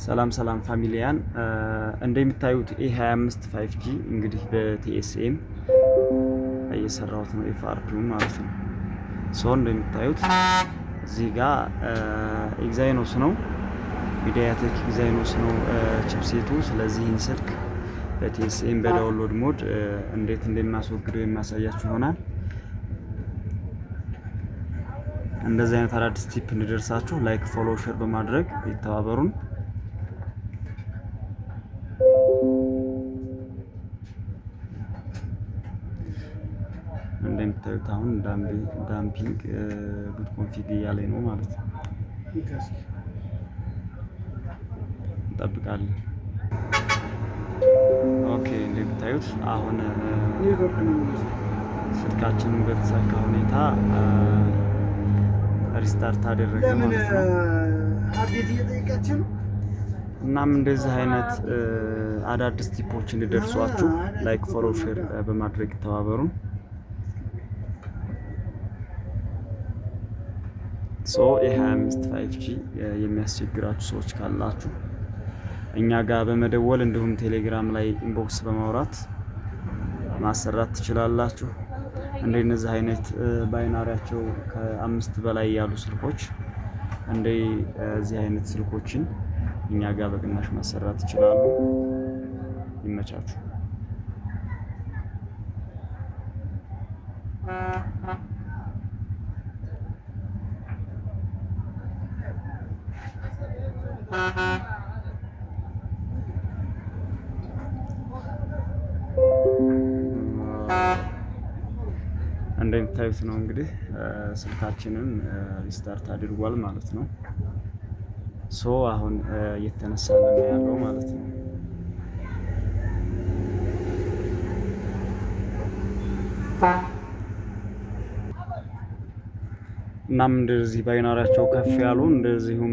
ሰላም ፋሚሊያን እንደምታዩት A25 5G እንግዲህ በቲኤስኤም እየሰራሁት ነው ኤፍአርፒው ማለት ነው። እንደምታዩት እዚህ ጋር ኤግዛይኖስ ነው ሚዲያቴክ ኤግዛይኖስ ነው ቺፕሴቱ። ስለዚህ ይህን ስልክ በቲኤስኤም በዳውንሎድ ሞድ እንዴት እንደማስወግደው የሚያሳያችሁ ይሆናል። እንደዚህ አይነት አዳዲስ ቲፕ እንዲደርሳችሁ ላይክ፣ ፎሎ፣ ሼር በማድረግ ይተባበሩን። እንደምታዩት አሁን ዳምፒንግ ቡት ኮንፊግ እያለኝ ነው ማለት ነው። እንጠብቃለን። ኦኬ እንደምታዩት አሁን ስልካችንን በተሳካ ሁኔታ ሪስታርት አደረገ ማለት ነው። እናም እንደዚህ አይነት አዳዲስ ቲፖች እንዲደርሷችሁ ላይክ፣ ፎሎ፣ ሼር በማድረግ ተባበሩን። A25 5G የሚያስቸግራችሁ ሰዎች ካላችሁ እኛ ጋር በመደወል እንዲሁም ቴሌግራም ላይ ኢንቦክስ በማውራት ማሰራት ትችላላችሁ። እንደነዚህ አይነት ባይናሪያቸው ከ5 በላይ ያሉ ስልኮች እንደዚህ አይነት ስልኮችን እኛ ጋር በቅናሽ ማሰራት ይችላሉ። ይመቻችሁ። እንደምታዩት ነው እንግዲህ ስልካችንን ሪስታርት አድርጓል ማለት ነው። አሁን እየተነሳልን ነው ያለው ማለት ነው። እናም እንደዚህ ባይናሪያቸው ከፍ ያሉ እንደዚሁም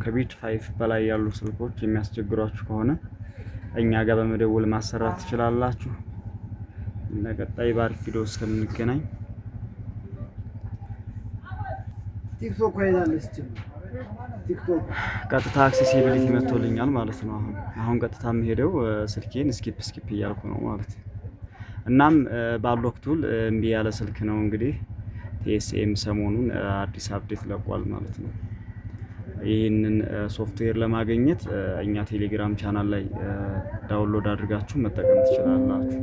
ከቢት 5 በላይ ያሉ ስልኮች የሚያስቸግሯችሁ ከሆነ እኛ ጋር በመደወል ማሰራት ትችላላችሁ። ለቀጣይ ባሪፍ ቪዲዮ እስከምንገናኝ ቲክቶክ ቀጥታ አክሴሲቢሊቲ መጥቶልኛል ማለት ነው። አሁን ቀጥታ የምሄደው ስልኬን ስኪፕ እያልኩ ነው ማለት ነው። እናም ባሎክ ቱል እምቢ ያለ ስልክ ነው እንግዲህ ቲኤስኤም ሰሞኑን አዲስ አፕዴት ለቋል ማለት ነው። ይህንን ሶፍትዌር ለማግኘት እኛ ቴሌግራም ቻናል ላይ ዳውንሎድ አድርጋችሁ መጠቀም ትችላላችሁ።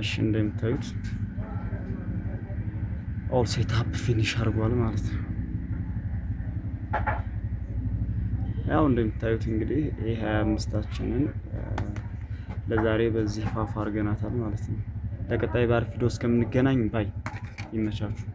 እሺ እንደምታዩት ኦል ሴትአፕ ፊኒሽ አድርጓል ማለት ነው። ያው እንደምታዩት እንግዲህ A25ችንን ለዛሬ በዚህ ፋፋ አድርገናታል ማለት ነው። ለቀጣይ ባሪፍ ቪዲዮ እስከምንገናኝ ባይ። ይመቻችሁ።